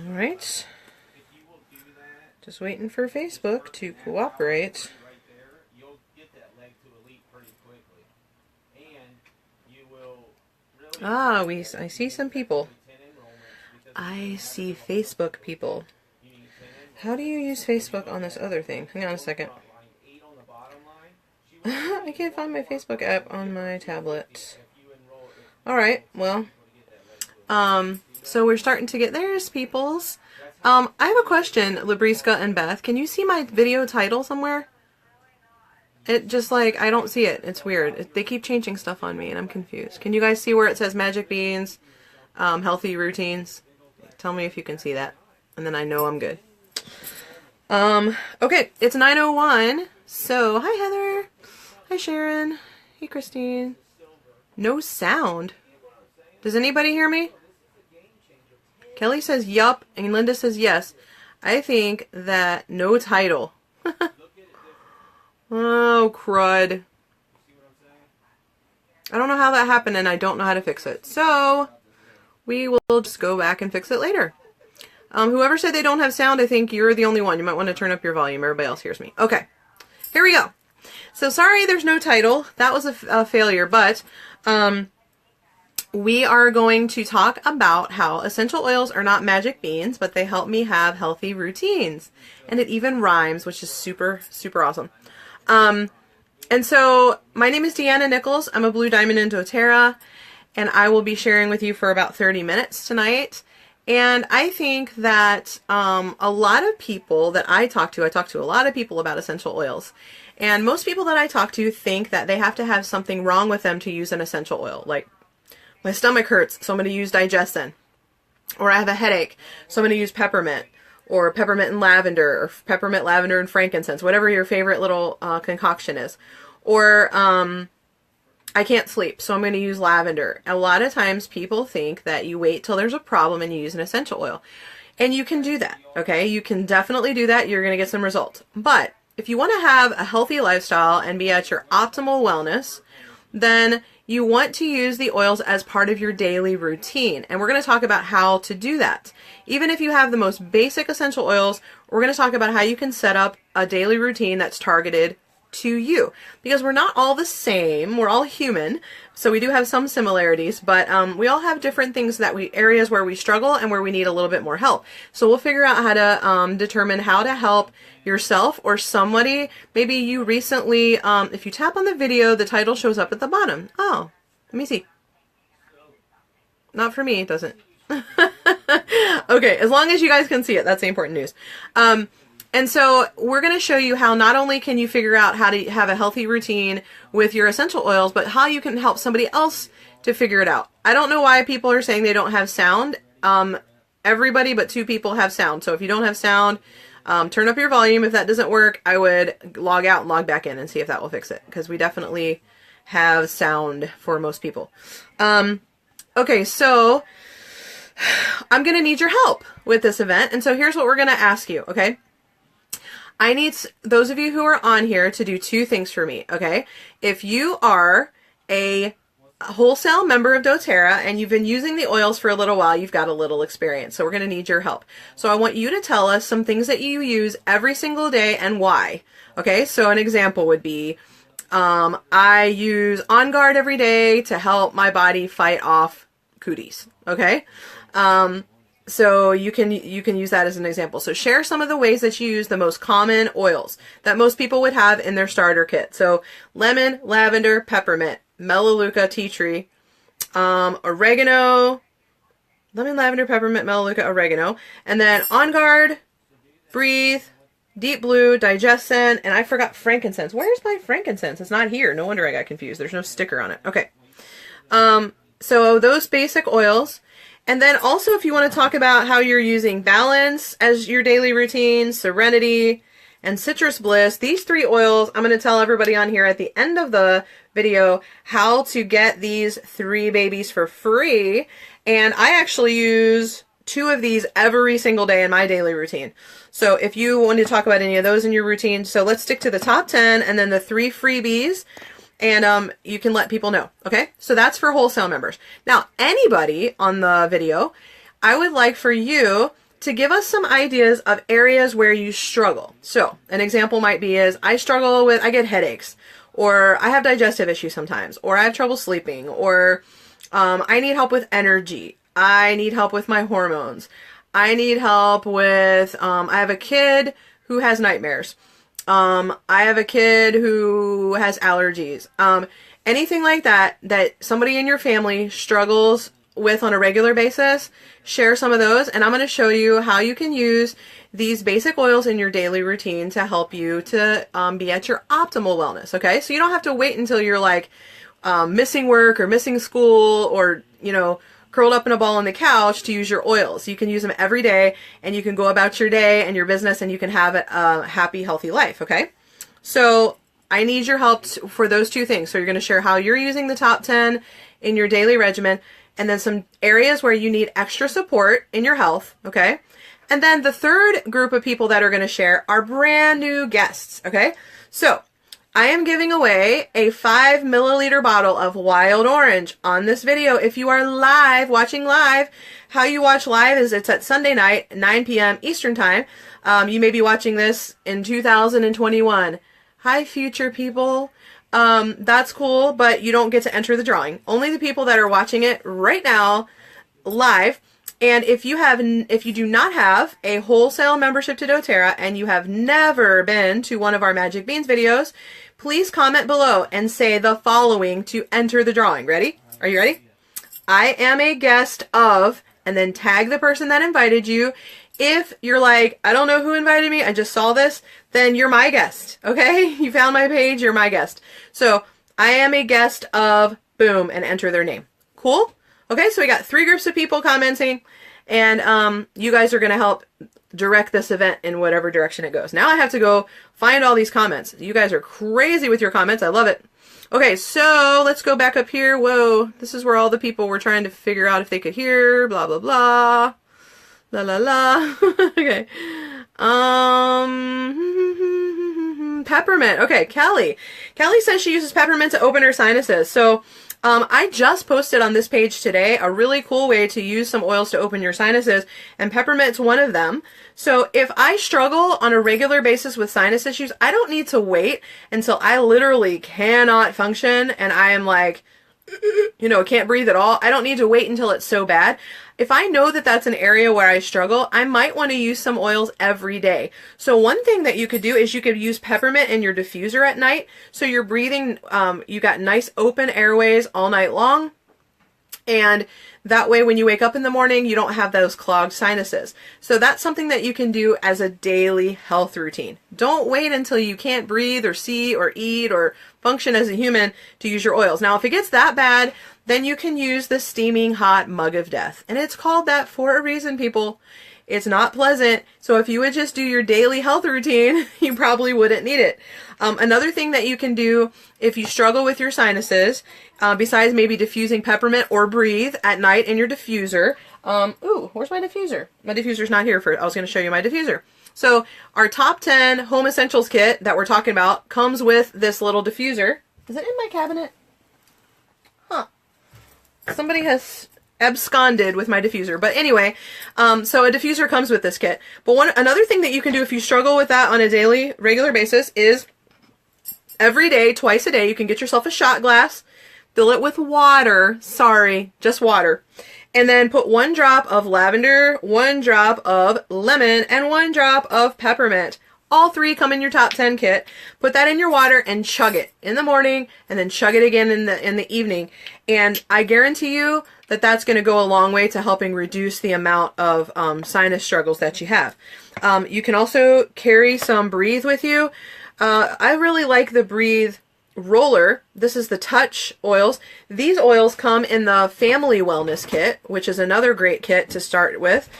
Alright. Just waiting for Facebook to cooperate. Ah, I see some people. I see Facebook people. How do you use Facebook on this other thing? Hang on a second. I can't find my Facebook app on my tablet. Alright, well. So we're starting to get, there's peoples. I have a question, Labriska and Beth. Can you see my video title somewhere? It just like, I don't see it. It's weird. They keep changing stuff on me and I'm confused. Can you guys see where it says Magic Beans, Healthy Routines? Tell me if you can see that. And then I know I'm good. Okay, it's 9:01. So, hi Heather. Hi Sharon. Hey Christine. No sound. Does anybody hear me? Kelly says yup and Linda says yes. I think that no title. Oh, crud. I don't know how that happened and I don't know how to fix it. So, we will just go back and fix it later. Whoever said they don't have sound, I think you're the only one. You might want to turn up your volume. Everybody else hears me. Okay, here we go. So, sorry there's no title. That was a failure, but we are going to talk about how essential oils are not magic beans, but they help me have healthy routines. And it even rhymes, which is super, super awesome. And so my name is Deanna Nichols. I'm a Blue Diamond in doTERRA, and I will be sharing with you for about 30 minutes tonight. And I think that a lot of people that I talk to a lot of people about essential oils. And most people that I talk to think that they have to have something wrong with them to use an essential oil. Like, my stomach hurts, so I'm going to use Digestin. Or I have a headache, so I'm going to use peppermint. Or peppermint and lavender, or peppermint, lavender, and frankincense, whatever your favorite little concoction is. Or I can't sleep, so I'm going to use lavender. A lot of times people think that you wait till there's a problem and you use an essential oil. And you can do that, okay? You can definitely do that. You're going to get some results. But if you want to have a healthy lifestyle and be at your optimal wellness, then you want to use the oils as part of your daily routine. And we're going to talk about how to do that. Even if you have the most basic essential oils, we're going to talk about how you can set up a daily routine that's targeted to you. Because we're not all the same. We're all human. So we do have some similarities, but we all have different things areas where we struggle and where we need a little bit more help. So we'll figure out how to determine how to help yourself or somebody. Maybe you recently, if you tap on the video, the title shows up at the bottom. Oh, let me see. Not for me, it doesn't. Okay, as long as you guys can see it, that's the important news. And so we're going to show you how not only can you figure out how to have a healthy routine with your essential oils, but how you can help somebody else to figure it out. I don't know why people are saying they don't have sound. Everybody but 2 people have sound. So if you don't have sound, turn up your volume. If that doesn't work, I would log out and log back in and see if that will fix it. Because we definitely have sound for most people. Okay, so I'm going to need your help with this event. And so here's what we're going to ask you, okay? I need those of you who are on here to do 2 things for me, okay? If you are a wholesale member of doTERRA and you've been using the oils for a little while, you've got a little experience. So we're going to need your help. So I want you to tell us some things that you use every single day and why. Okay, so an example would be, I use On Guard every day to help my body fight off cooties. Okay? So you can use that as an example. So share some of the ways that you use the most common oils that most people would have in their starter kit. So lemon, lavender, peppermint, melaleuca, tea tree, oregano, lemon, lavender, peppermint, melaleuca, oregano, and then On Guard, Breathe, Deep Blue, Digestin, and I forgot frankincense. Where's my frankincense? It's not here. No wonder I got confused. There's no sticker on it. Okay. So those basic oils. And then also if you want to talk about how you're using Balance as your daily routine, Serenity, and Citrus Bliss, these 3 oils, I'm going to tell everybody on here at the end of the video how to get these 3 babies for free. And I actually use 2 of these every single day in my daily routine. So if you want to talk about any of those in your routine, so let's stick to the top 10 and then the 3 freebies. and you can let people know. Okay, so that's for wholesale members. Now, anybody on the video, I would like for you to give us some ideas of areas where you struggle. So an example might be is I get headaches, or I have digestive issues sometimes, or I have trouble sleeping, or I need help with energy. I need help with my hormones. I need help with, I have a kid who has nightmares. I have a kid who has allergies. Anything like that somebody in your family struggles with on a regular basis, share some of those, and I'm going to show you how you can use these basic oils in your daily routine to help you to be at your optimal wellness, okay? So you don't have to wait until you're like missing work or missing school or, you know, curled up in a ball on the couch to use your oils. You can use them every day, and you can go about your day and your business, and you can have a happy, healthy life, okay? So I need your help for those two things. So you're going to share how you're using the top 10 in your daily regimen, and then some areas where you need extra support in your health, okay? And then the third group of people that are going to share are brand new guests, okay? So I am giving away a 5 milliliter bottle of Wild Orange on this video. If you are live, watching live, how you watch live is it's at Sunday night, 9 p.m. Eastern Time. You may be watching this in 2021. Hi, future people. That's cool, but you don't get to enter the drawing. Only the people that are watching it right now, live. And if you do not have a wholesale membership to doTERRA and you have never been to one of our Magic Beans videos, please comment below and say the following to enter the drawing. Ready? Are you ready? I am a guest of, and then tag the person that invited you. If you're like, I don't know who invited me, I just saw this, then you're my guest, okay? You found my page, you're my guest. So, I am a guest of, boom, and enter their name. Cool? Okay, so we got 3 groups of people commenting, and you guys are going to help direct this event in whatever direction it goes. Now I have to go find all these comments. You guys are crazy with your comments. I love it. Okay, so let's go back up here. Whoa, this is where all the people were trying to figure out if they could hear, blah, blah, blah. La la la. Okay. Peppermint. Okay, Kelly. Kelly says she uses peppermint to open her sinuses. So, I just posted on this page today a really cool way to use some oils to open your sinuses, and peppermint's one of them. So if I struggle on a regular basis with sinus issues, I don't need to wait until I literally cannot function and I am like, you know, can't breathe at all. I don't need to wait until it's so bad. If I know that that's an area where I struggle, I might want to use some oils every day. So one thing that you could do is you could use peppermint in your diffuser at night. So you're breathing, you got nice open airways all night long. And that way when you wake up in the morning, you don't have those clogged sinuses. So that's something that you can do as a daily health routine. Don't wait until you can't breathe or see or eat or function as a human to use your oils. Now, if it gets that bad, then you can use the steaming hot mug of death. And it's called that for a reason, people. It's not pleasant. So if you would just do your daily health routine, you probably wouldn't need it. Another thing that you can do if you struggle with your sinuses, besides maybe diffusing peppermint or breathe at night in your diffuser. Ooh, where's my diffuser? My diffuser's not here I was going to show you my diffuser. So our top 10 home essentials kit that we're talking about comes with this little diffuser. Is it in my cabinet? Huh. Somebody has absconded with my diffuser. But anyway, so a diffuser comes with this kit. But another thing that you can do if you struggle with that on a daily, regular basis is every day, twice a day, you can get yourself a shot glass, fill it with water. Sorry, just water. And then put 1 drop of lavender, 1 drop of lemon, and 1 drop of peppermint. All 3 come in your top 10 kit. Put that in your water and chug it in the morning and then chug it again in the evening. And I guarantee you that that's going to go a long way to helping reduce the amount of sinus struggles that you have. You can also carry some Breathe with you. I really like the Breathe roller. This is the Touch oils. These oils come in the Family Wellness Kit, which is another great kit to start with.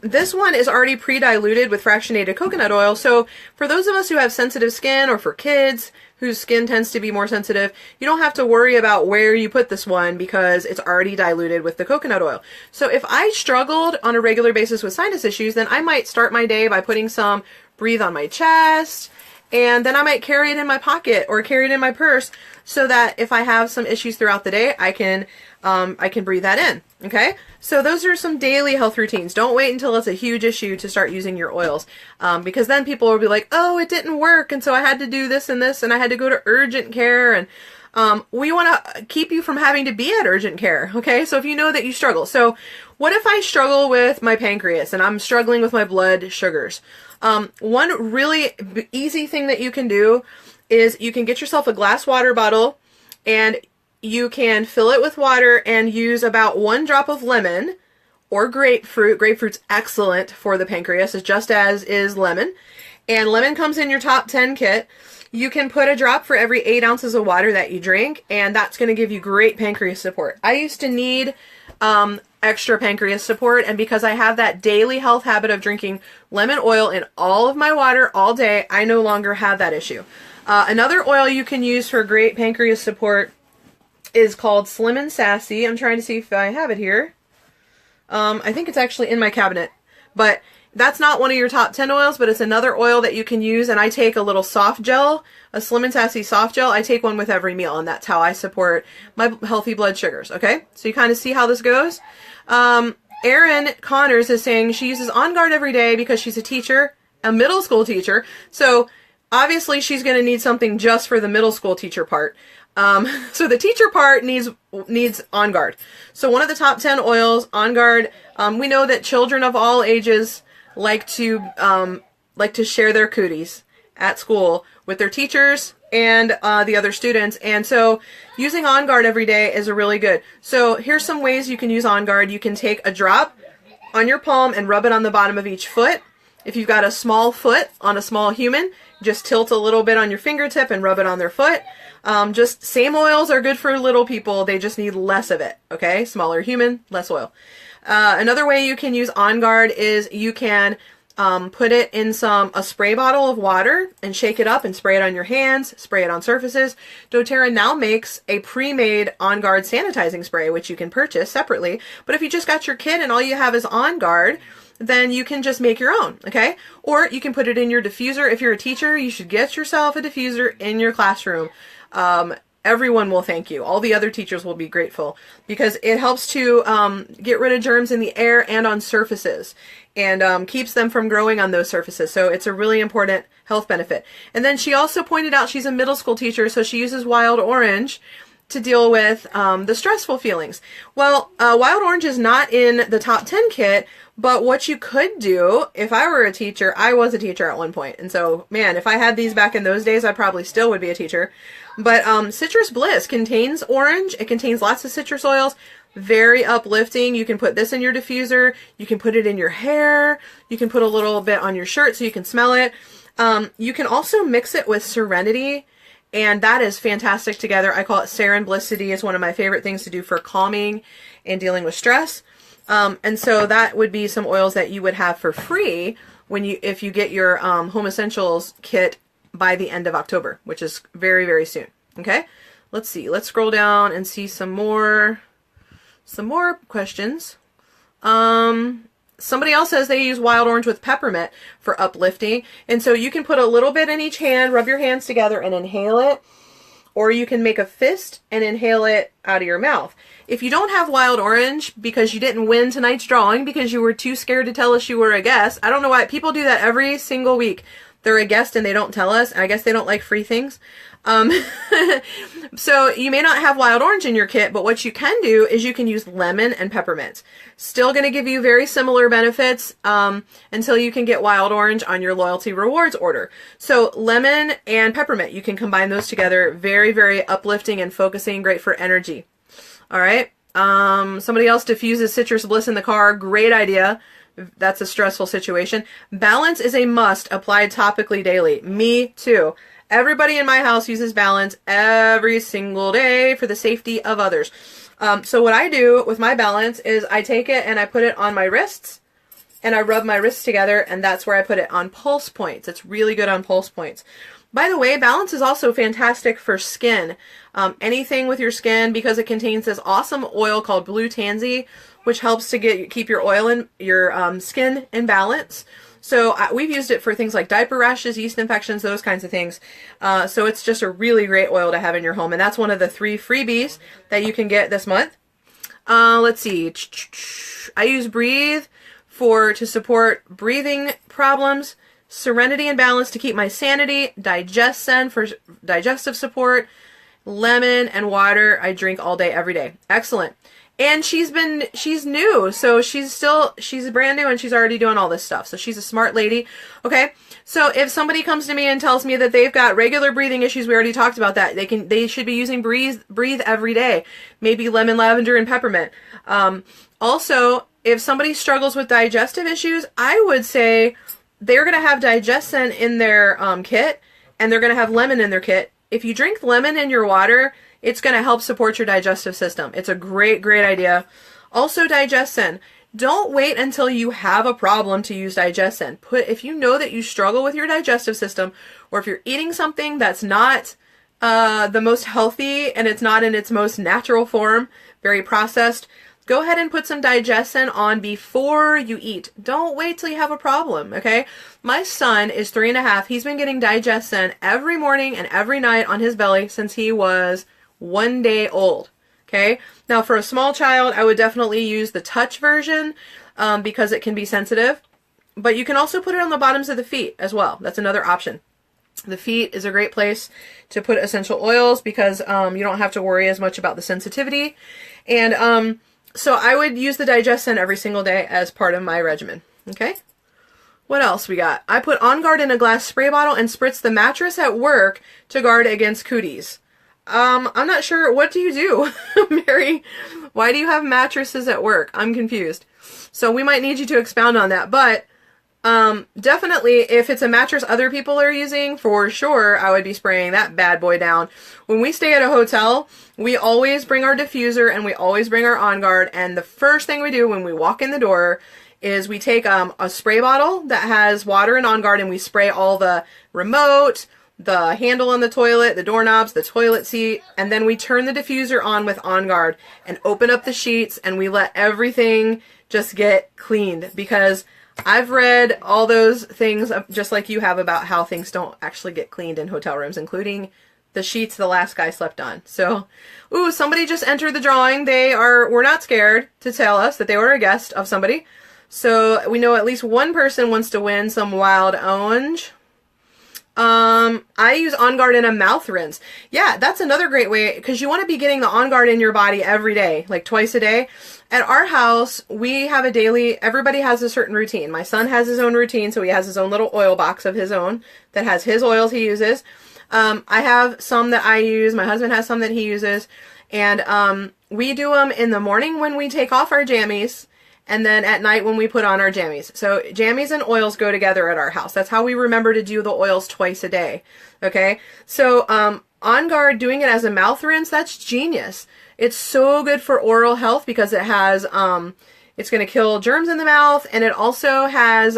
This one is already pre-diluted with fractionated coconut oil, so for those of us who have sensitive skin, or for kids whose skin tends to be more sensitive, you don't have to worry about where you put this one because it's already diluted with the coconut oil. So if I struggled on a regular basis with sinus issues, then I might start my day by putting some Breathe on my chest, and then I might carry it in my pocket or carry it in my purse so that if I have some issues throughout the day, I can breathe that in. Okay, so those are some daily health routines. Don't wait until it's a huge issue to start using your oils, because then people will be like, oh, it didn't work, and so I had to do this and this, and I had to go to urgent care, and we want to keep you from having to be at urgent care. Okay, so if you know that you struggle, so what if I struggle with my pancreas and I'm struggling with my blood sugars? One really easy thing that you can do is you can get yourself a glass water bottle, and you can fill it with water and use about 1 drop of lemon or grapefruit. Grapefruit's excellent for the pancreas, just as is lemon. And lemon comes in your top 10 kit. You can put a drop for every 8 ounces of water that you drink, and that's going to give you great pancreas support. I used to need extra pancreas support, and because I have that daily health habit of drinking lemon oil in all of my water all day, I no longer have that issue. Another oil you can use for great pancreas support is called Slim and Sassy. I'm trying to see if I have it here. I think it's actually in my cabinet, but that's not one of your top 10 oils, but it's another oil that you can use. And I take a little soft gel, a Slim and Sassy soft gel. I take one with every meal, and that's how I support my healthy blood sugars. Okay, so you kind of see how this goes. Erin Connors is saying she uses On Guard every day because she's a teacher, a middle school teacher. So obviously she's going to need something just for the middle school teacher part. So the teacher part needs On Guard. So one of the top 10 oils, On Guard. We know that children of all ages like to share their cooties at school with their teachers and the other students. And so using On Guard every day is really good. So here's some ways you can use On Guard. You can take a drop on your palm and rub it on the bottom of each foot. If you've got a small foot on a small human, just tilt a little bit on your fingertip and rub it on their foot. Just same oils are good for little people. They just need less of it. Okay, smaller human, less oil. Another way you can use On Guard is you can put it in a spray bottle of water and shake it up and spray it on your hands, spray it on surfaces. doTERRA now makes a pre-made On Guard sanitizing spray, which you can purchase separately. But if you just got your kit and all you have is On Guard, then you can just make your own, okay? Or you can put it in your diffuser. If you're a teacher, you should get yourself a diffuser in your classroom. Everyone will thank you. All the other teachers will be grateful because it helps to get rid of germs in the air and on surfaces, and keeps them from growing on those surfaces. So it's a really important health benefit. And then she also pointed out she's a middle school teacher, so she uses Wild Orange to deal with the stressful feelings. Well, Wild Orange is not in the top 10 kit, but what you could do, if I were a teacher, I was a teacher at one point, and so, man, if I had these back in those days, I probably still would be a teacher. But Citrus Bliss contains orange. It contains lots of citrus oils. Very uplifting. You can put this in your diffuser. You can put it in your hair. You can put a little bit on your shirt so you can smell it. You can also mix it with Serenity, and that is fantastic together. I call it Serendiplicity. It's one of my favorite things to do for calming and dealing with stress. And so that would be some oils that you would have for free if you get your Home Essentials kit by the end of October, which is very, very soon. Okay, let's see. Let's scroll down and see some more questions. Somebody else says they use Wild Orange with peppermint for uplifting, and so you can put a little bit in each hand, rub your hands together, and inhale it. Or you can make a fist and inhale it out of your mouth. If you don't have Wild Orange because you didn't win tonight's drawing because you were too scared to tell us you were a guest, I don't know why. People do that every single week. They're a guest and they don't tell us, and I guess they don't like free things. So you may not have Wild Orange in your kit, but what you can do is you can use lemon and peppermint. Still going to give you very similar benefits until you can get Wild Orange on your loyalty rewards order. So lemon and peppermint, you can combine those together. Very, very uplifting and focusing, great for energy. All right. Somebody else diffuses Citrus Bliss in the car. Great idea. That's a stressful situation. Balance is a must, applied topically daily. Me too. Everybody in my house uses Balance every single day for the safety of others. So what I do with my Balance is I take it and I put it on my wrists and I rub my wrists together, and that's where I put it on pulse points. It's really good on pulse points. By the way, Balance is also fantastic for skin. Anything with your skin, because it contains this awesome oil called Blue Tansy, which helps to keep your oil in your skin in balance. So we've used it for things like diaper rashes, yeast infections, those kinds of things. So it's just a really great oil to have in your home. And that's one of the 3 freebies that you can get this month. Let's see. I use Breathe to support breathing problems, Serenity and Balance to keep my sanity, DigestZen for digestive support, lemon and water I drink all day, every day. Excellent. And she's new, so she's brand new and she's already doing all this stuff. So she's a smart lady. Okay. So if somebody comes to me and tells me that they've got regular breathing issues, we already talked about that. They should be using Breathe every day. Maybe lemon, lavender, and peppermint. Also, if somebody struggles with digestive issues, I would say they're going to have DigestZen in their kit, and they're going to have lemon in their kit. If you drink lemon in your water, it's going to help support your digestive system. It's a great, great idea. Also, DigestZen. Don't wait until you have a problem to use DigestZen. If you know that you struggle with your digestive system, or if you're eating something that's not the most healthy and it's not in its most natural form, very processed, go ahead and put some DigestZen on before you eat. Don't wait till you have a problem, okay? My son is 3.5. He's been getting DigestZen every morning and every night on his belly since he was 1 day old, okay? Now, for a small child, I would definitely use the touch version because it can be sensitive. But you can also put it on the bottoms of the feet as well. That's another option. The feet is a great place to put essential oils because you don't have to worry as much about the sensitivity. And so I would use the DigestZen every single day as part of my regimen. Okay? What else we got? I put On Guard in a glass spray bottle and spritz the mattress at work to guard against cooties. I'm not sure. What do you do, Mary? Why do you have mattresses at work? I'm confused. So we might need you to expound on that. But definitely, if it's a mattress other people are using, for sure, I would be spraying that bad boy down. When we stay at a hotel, we always bring our diffuser and we always bring our On Guard. And the first thing we do when we walk in the door is we take a spray bottle that has water and On Guard and we spray all the remote, the handle on the toilet, the doorknobs, the toilet seat, and then we turn the diffuser on with On Guard and open up the sheets and we let everything just get cleaned, because I've read all those things just like you have about how things don't actually get cleaned in hotel rooms, including the sheets the last guy slept on. So, ooh, somebody just entered the drawing. We're not scared to tell us that they were a guest of somebody. So we know at least one person wants to win some Wild Orange. I use On Guard in a mouth rinse. Yeah, that's another great way, because you want to be getting the On Guard in your body every day, like twice a day. At our house, we have a daily, everybody has a certain routine. My son has his own routine, so he has his own little oil box of his own that has his oils he uses. I have some that I use. My husband has some that he uses. And we do them in the morning when we take off our jammies, and then at night when we put on our jammies. So jammies and oils go together at our house. That's how we remember to do the oils twice a day. Okay? So On Guard, doing it as a mouth rinse, that's genius. It's so good for oral health because it has, it's going to kill germs in the mouth, and it also has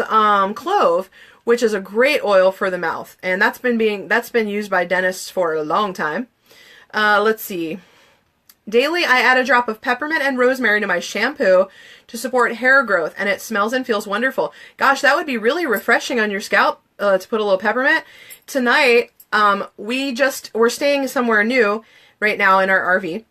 clove, which is a great oil for the mouth. And that's been used by dentists for a long time. Let's see. Daily, I add a drop of peppermint and rosemary to my shampoo to support hair growth, and it smells and feels wonderful. Gosh, that would be really refreshing on your scalp to put a little peppermint. Tonight, we're staying somewhere new right now in our RV,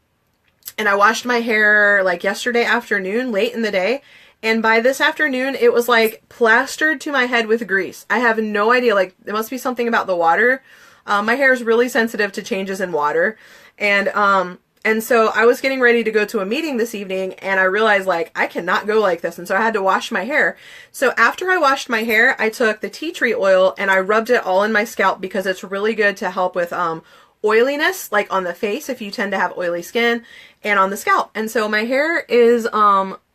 and I washed my hair like yesterday afternoon, late in the day, and by this afternoon, it was like plastered to my head with grease. I have no idea, like, it must be something about the water. My hair is really sensitive to changes in water, and so I was getting ready to go to a meeting this evening, and I realized, like, I cannot go like this, and so I had to wash my hair. So after I washed my hair, I took the tea tree oil, and I rubbed it all in my scalp because it's really good to help with oiliness, like on the face if you tend to have oily skin, and on the scalp. And so my hair is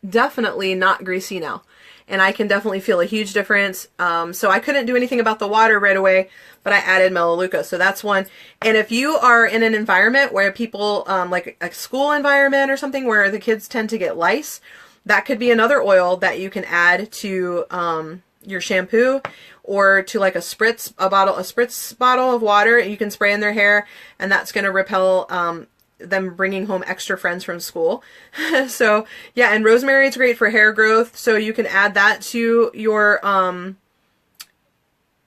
definitely not greasy now, and I can definitely feel a huge difference. So I couldn't do anything about the water right away, but I added Melaleuca. So that's one. And if you are in an environment where people, like a school environment or something where the kids tend to get lice, that could be another oil that you can add to your shampoo, or to like a spritz bottle of water you can spray in their hair, and that's going to repel them bringing home extra friends from school. So yeah, and rosemary is great for hair growth, so you can add that to your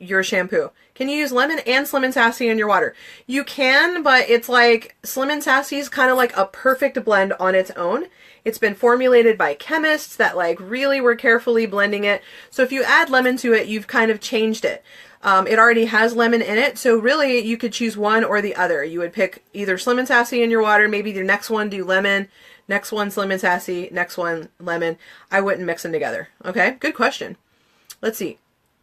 your shampoo. Can you use lemon and Slim and Sassy in your water? You can, but it's like Slim and Sassy is kind of like a perfect blend on its own. It's been formulated by chemists that like really were carefully blending it. So if you add lemon to it, you've kind of changed it. It already has lemon in it, so really you could choose one or the other. You would pick either Slim and Sassy in your water, maybe your next one do lemon, next one Slim and Sassy, next one lemon. I wouldn't mix them together. Okay, good question. Let's see.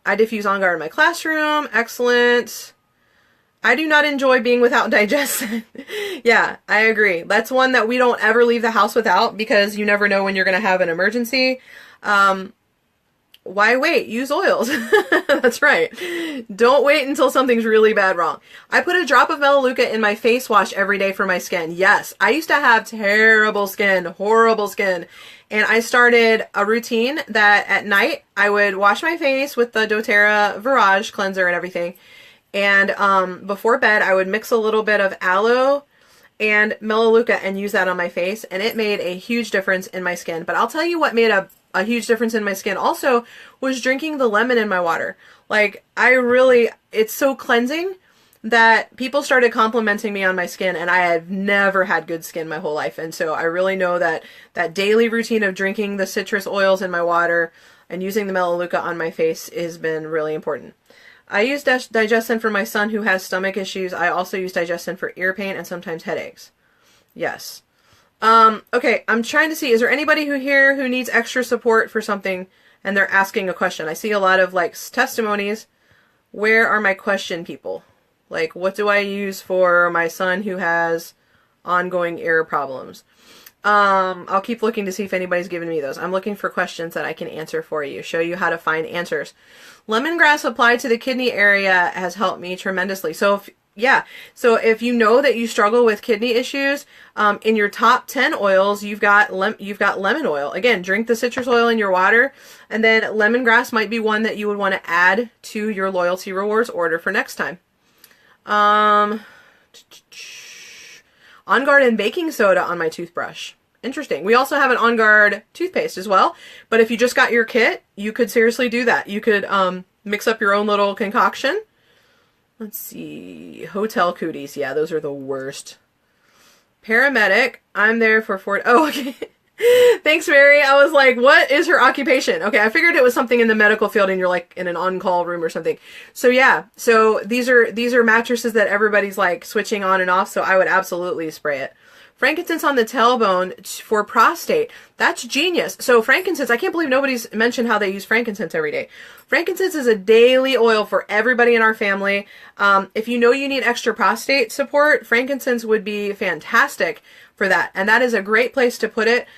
I diffuse On Guard in my classroom. Excellent. I do not enjoy being without Digescent. Yeah, I agree. That's one that we don't ever leave the house without because you never know when you're going to have an emergency. Why wait? Use oils. That's right. Don't wait until something's really bad wrong. I put a drop of Melaleuca in my face wash every day for my skin. Yes, I used to have terrible skin, horrible skin. And I started a routine that at night I would wash my face with the doTERRA Virage cleanser and everything. And before bed I would mix a little bit of aloe and Melaleuca and use that on my face. And it made a huge difference in my skin. But I'll tell you what made a huge difference in my skin also was drinking the lemon in my water. Like it's so cleansing that people started complimenting me on my skin, and I have never had good skin my whole life. And so I really know that that daily routine of drinking the citrus oils in my water and using the Melaleuca on my face has been really important. I use Digescent for my son who has stomach issues. I also use Digescent for ear pain and sometimes headaches. Yes. Okay, I'm trying to see, is there anybody here who needs extra support for something and they're asking a question? I see a lot of like testimonies. Where are my question people? Like, what do I use for my son who has ongoing ear problems? I'll keep looking to see if anybody's given me those. I'm looking for questions that I can answer for you, show you how to find answers. Lemongrass applied to the kidney area has helped me tremendously. So if you know that you struggle with kidney issues, in your top 10 oils, you've got lemon oil. Again, drink the citrus oil in your water, and then lemongrass might be one that you would want to add to your loyalty rewards order for next time. On Guard and baking soda on my toothbrush. Interesting. We also have an On Guard toothpaste as well, but if you just got your kit, you could seriously do that. You could mix up your own little concoction. Let's see. Hotel cooties. Yeah, those are the worst. Paramedic. I'm there for Oh, okay. Thanks, Mary. I was like, what is her occupation? Okay, I figured it was something in the medical field and you're like in an on-call room or something. So yeah, so these are mattresses that everybody's like switching on and off, so I would absolutely spray it. Frankincense on the tailbone for prostate. That's genius. So frankincense, I can't believe nobody's mentioned how they use frankincense every day. Frankincense is a daily oil for everybody in our family. If you know you need extra prostate support, frankincense would be fantastic for that. And that is a great place to put it,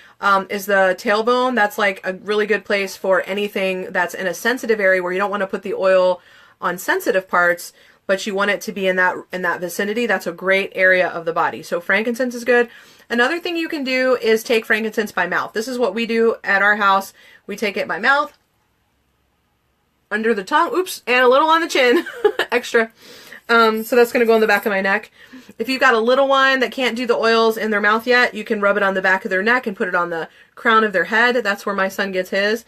is the tailbone. That's like a really good place for anything that's in a sensitive area where you don't want to put the oil on sensitive parts, but you want it to be in that vicinity. That's a great area of the body. So frankincense is good. Another thing you can do is take frankincense by mouth. This is what we do at our house. We take it by mouth, under the tongue, oops, and a little on the chin, extra. So that's going to go on the back of my neck. If you've got a little one that can't do the oils in their mouth yet, you can rub it on the back of their neck and put it on the crown of their head. That's where my son gets his.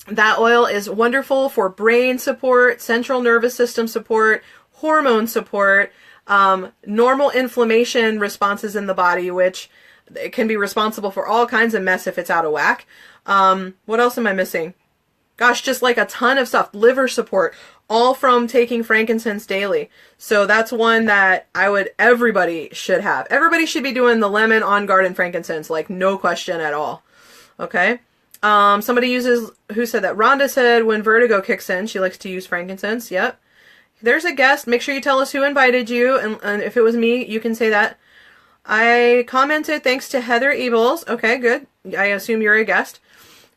That oil is wonderful for brain support, central nervous system support, hormone support, normal inflammation responses in the body, which it can be responsible for all kinds of mess if it's out of whack. What else am I missing? Gosh, just like a ton of stuff. Liver support, all from taking frankincense daily. So that's one that everybody should have. Everybody should be doing the lemon, On Guard, and frankincense, like no question at all. Okay? Somebody who said that? Rhonda said when vertigo kicks in, she likes to use frankincense. Yep. There's a guest. Make sure you tell us who invited you, and if it was me, you can say that. I commented thanks to Heather Ebels. Okay, good. I assume you're a guest.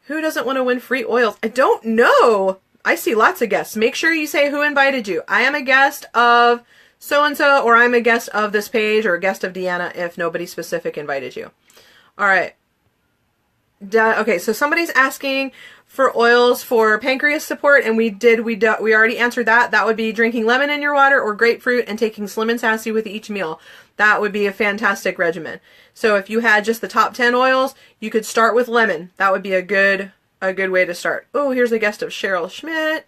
Who doesn't want to win free oils? I don't know. I see lots of guests. Make sure you say who invited you. I am a guest of so-and-so, or I'm a guest of this page, or a guest of Deanna if nobody specific invited you. All right. Okay, so somebody's asking for oils for pancreas support, and we already answered that. That would be drinking lemon in your water or grapefruit and taking Slim and Sassy with each meal. That would be a fantastic regimen. So if you had just the top 10 oils, you could start with lemon. That would be a good way to start. Oh, here's a guest of Cheryl Schmidt.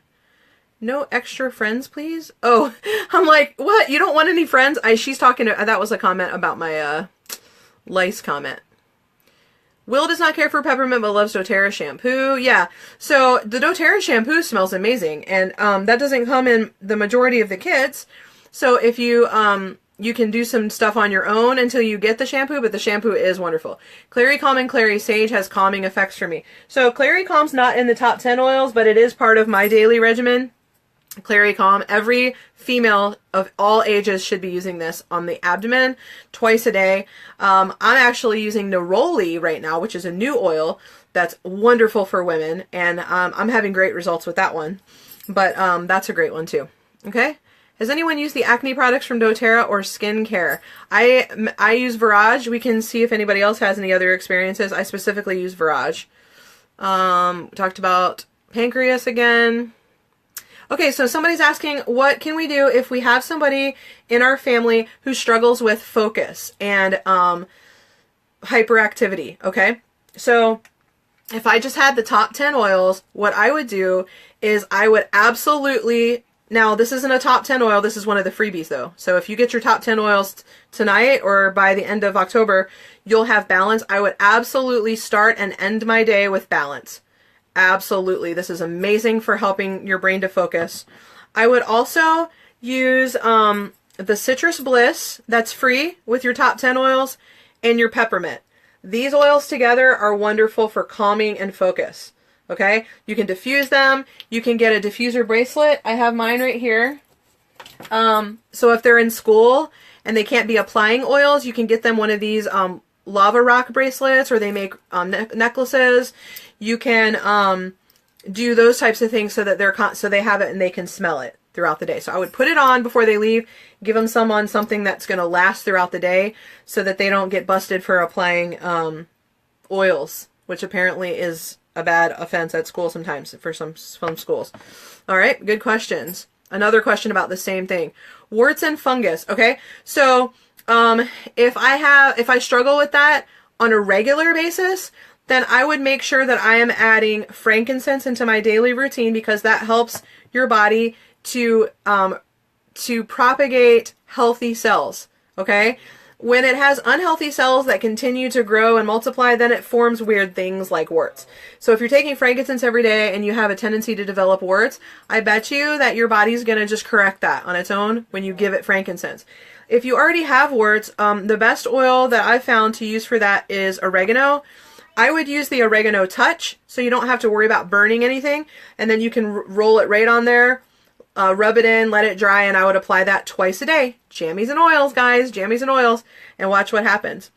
No extra friends, please? Oh, I'm like, what? You don't want any friends? She's talking to, that was a comment about my, lice comment. Will does not care for peppermint but loves doTERRA shampoo. Yeah, so the doTERRA shampoo smells amazing, and that doesn't come in the majority of the kits. So if you you can do some stuff on your own until you get the shampoo, but the shampoo is wonderful. Clary Calm and Clary Sage has calming effects for me. So Clary Calm's not in the top 10 oils, but it is part of my daily regimen. Clary Calm, every female of all ages should be using this on the abdomen twice a day. I'm actually using Neroli right now, which is a new oil that's wonderful for women, and I'm having great results with that one. But that's a great one too. Okay? Has anyone used the acne products from doTERRA or skincare? I use Virage. We can see if anybody else has any other experiences. I specifically use Virage. Talked about pancreas again. Okay, so somebody's asking, what can we do if we have somebody in our family who struggles with focus and hyperactivity, okay? So if I just had the top 10 oils, what I would do is I would absolutely, now this isn't a top 10 oil, this is one of the freebies though. So if you get your top 10 oils tonight or by the end of October, you'll have balance. I would absolutely start and end my day with balance. Absolutely. This is amazing for helping your brain to focus. I would also use the Citrus Bliss, that's free with your top 10 oils, and your peppermint. These oils together are wonderful for calming and focus. Okay? You can diffuse them. You can get a diffuser bracelet. I have mine right here. So if they're in school and they can't be applying oils, you can get them one of these lava rock bracelets, or they make necklaces. You can do those types of things so that so they have it and they can smell it throughout the day. So I would put it on before they leave, give them some on something that's going to last throughout the day so that they don't get busted for applying oils, which apparently is a bad offense at school sometimes for some schools. All right, good questions. Another question about the same thing. Warts and fungus. Okay, so if I struggle with that on a regular basis, then I would make sure that I am adding frankincense into my daily routine, because that helps your body to propagate healthy cells, okay? When it has unhealthy cells that continue to grow and multiply, then it forms weird things like warts. So if you're taking frankincense every day and you have a tendency to develop warts, I bet you that your body's going to just correct that on its own when you give it frankincense. If you already have warts, the best oil that I've found to use for that is oregano. I would use the Oregano Touch, so you don't have to worry about burning anything, and then you can roll it right on there, rub it in, let it dry, and I would apply that twice a day. Jammies and oils, guys, jammies and oils, and watch what happens.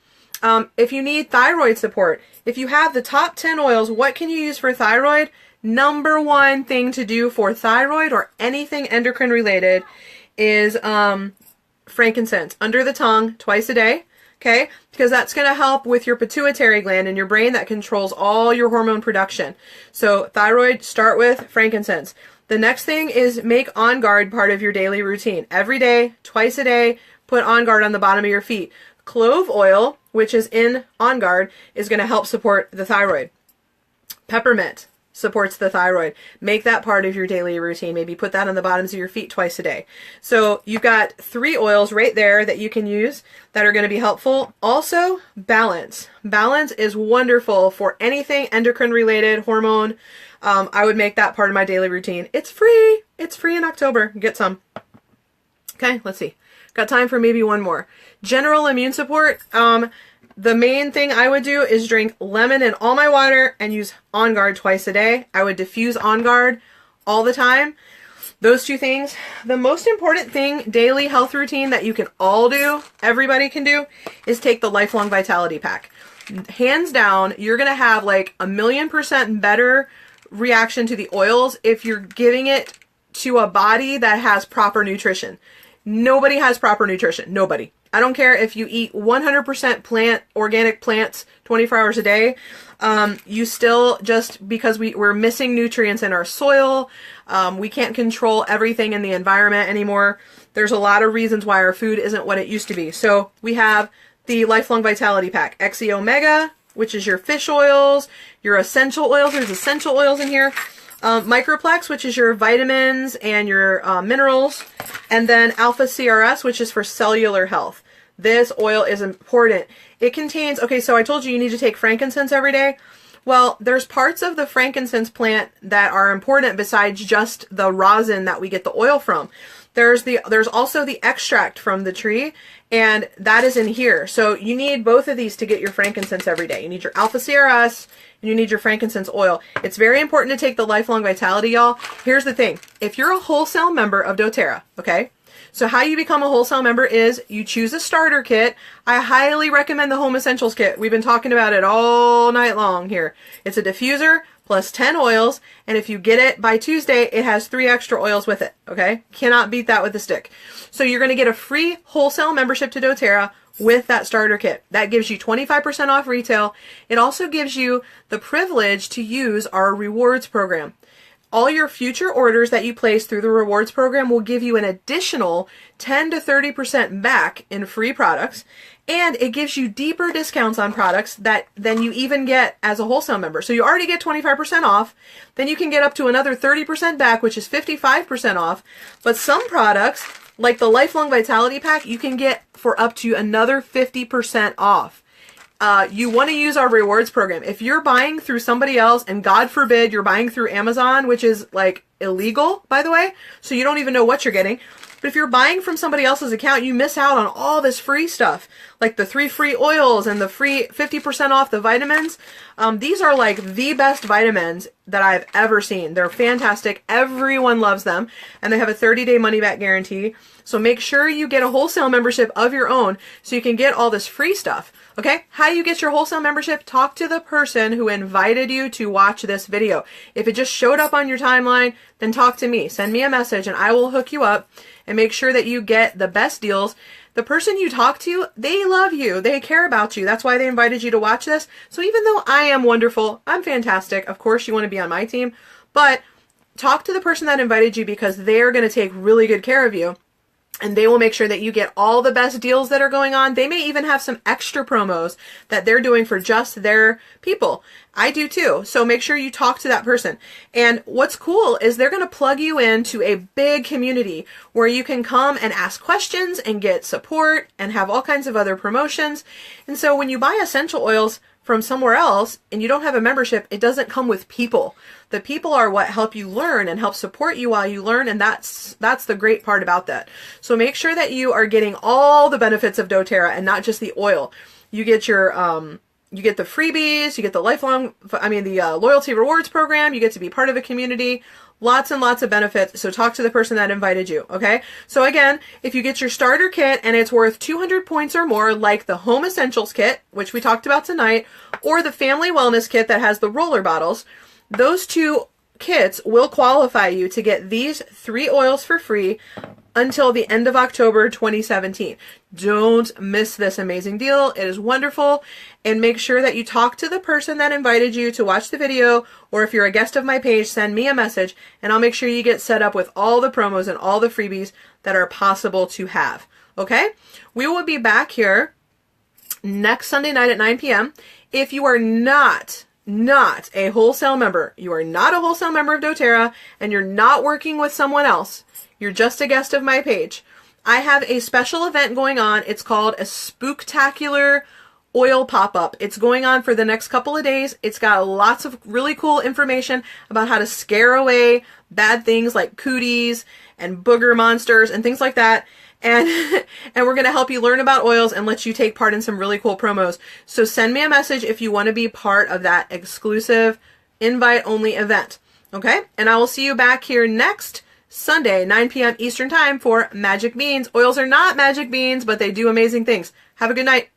If you need thyroid support, if you have the top 10 oils, what can you use for thyroid? Number one thing to do for thyroid or anything endocrine related is frankincense under the tongue twice a day. Okay, because that's going to help with your pituitary gland in your brain that controls all your hormone production. So thyroid, start with frankincense. The next thing is make On Guard part of your daily routine. Every day, twice a day, put On Guard on the bottom of your feet. Clove oil, which is in On Guard, is going to help support the thyroid. Peppermint supports the thyroid. Make that part of your daily routine. Maybe put that on the bottoms of your feet twice a day. So you've got 3 oils right there that you can use that are going to be helpful. Also, balance. Balance is wonderful for anything endocrine related, hormone. I would make that part of my daily routine. It's free. It's free in October. Get some. Okay, let's see. Got time for maybe one more. General immune support. The main thing I would do is drink lemon in all my water and use On Guard twice a day. I would diffuse On Guard all the time. Those 2 things. The most important thing, daily health routine that you can all do, everybody can do, is take the Lifelong Vitality Pack. Hands down, you're going to have like 1,000,000% better reaction to the oils if you're giving it to a body that has proper nutrition. Nobody has proper nutrition. Nobody. I don't care if you eat 100% organic plants 24 hours a day. You still, just because we're missing nutrients in our soil, we can't control everything in the environment anymore. There's a lot of reasons why our food isn't what it used to be. So we have the Lifelong Vitality Pack. XE Omega, which is your fish oils, your essential oils. There's essential oils in here. Microplex, which is your vitamins and your minerals, and then Alpha CRS, which is for cellular health. This oil is important. It contains, okay, so I told you need to take frankincense every day. Well, there's parts of the frankincense plant that are important besides just the rosin that we get the oil from. There's also the extract from the tree, and that is in here. So you need both of these to get your frankincense every day. You need your Alpha CRS and you need your frankincense oil. It's very important to take the Lifelong Vitality, y'all. Here's the thing. If you're a wholesale member of doTERRA, okay? So how you become a wholesale member is you choose a starter kit. I highly recommend the Home Essentials kit. We've been talking about it all night long here. It's a diffuser plus 10 oils, and if you get it by Tuesday, it has 3 extra oils with it, okay? Cannot beat that with a stick. So you're going to get a free wholesale membership to doTERRA with that starter kit. That gives you 25% off retail. It also gives you the privilege to use our rewards program. All your future orders that you place through the rewards program will give you an additional 10 to 30% back in free products, and it gives you deeper discounts on products than you even get as a wholesale member. So you already get 25% off, then you can get up to another 30% back, which is 55% off. But some products, like the Lifelong Vitality Pack, you can get for up to another 50% off. You want to use our rewards program. If you're buying through somebody else, and God forbid you're buying through Amazon, which is like illegal, by the way, so you don't even know what you're getting. But if you're buying from somebody else's account, you miss out on all this free stuff, like the 3 free oils and the free 50% off the vitamins. These are like the best vitamins that I've ever seen. They're fantastic. Everyone loves them, and they have a 30-day money-back guarantee. So make sure you get a wholesale membership of your own so you can get all this free stuff. Okay, how you get your wholesale membership? Talk to the person who invited you to watch this video. If it just showed up on your timeline, then talk to me. Send me a message and I will hook you up and make sure that you get the best deals. The person you talk to, they love you. They care about you. That's why they invited you to watch this. So even though I am wonderful, I'm fantastic, of course you want to be on my team, but talk to the person that invited you because they're going to take really good care of you. And they will make sure that you get all the best deals that are going on. They may even have some extra promos that they're doing for just their people. I do too. So make sure you talk to that person. And what's cool is they're going to plug you into a big community where you can come and ask questions and get support and have all kinds of other promotions. And so when you buy essential oils from somewhere else and you don't have a membership, it doesn't come with people. The people are what help you learn and help support you while you learn, and that's the great part about that. So make sure that you are getting all the benefits of doTERRA and not just the oil. You get your you get the freebies, you get the loyalty rewards program, you get to be part of a community. Lots and lots of benefits. So talk to the person that invited you, okay? So again, if you get your starter kit and it's worth 200 points or more, like the Home Essentials kit, which we talked about tonight, or the Family Wellness kit that has the roller bottles, those 2 kits will qualify you to get these 3 oils for free until the end of October 2017. Don't miss this amazing deal. It is wonderful. And make sure that you talk to the person that invited you to watch the video, or if you're a guest of my page, send me a message and I'll make sure you get set up with all the promos and all the freebies that are possible to have. Okay? We will be back here next Sunday night at 9 p.m. If you are not a wholesale member, you are not a wholesale member of doTERRA, and you're not working with someone else, you're just a guest of my page, I have a special event going on. It's called a Spooktacular Oil Pop-Up. It's going on for the next couple of days. It's got lots of really cool information about how to scare away bad things like cooties and booger monsters and things like that. And we're going to help you learn about oils and let you take part in some really cool promos. So send me a message if you want to be part of that exclusive invite-only event. Okay? And I will see you back here next Sunday, 9 p.m. Eastern Time for Magic Beans. Oils are not magic beans, but they do amazing things. Have a good night.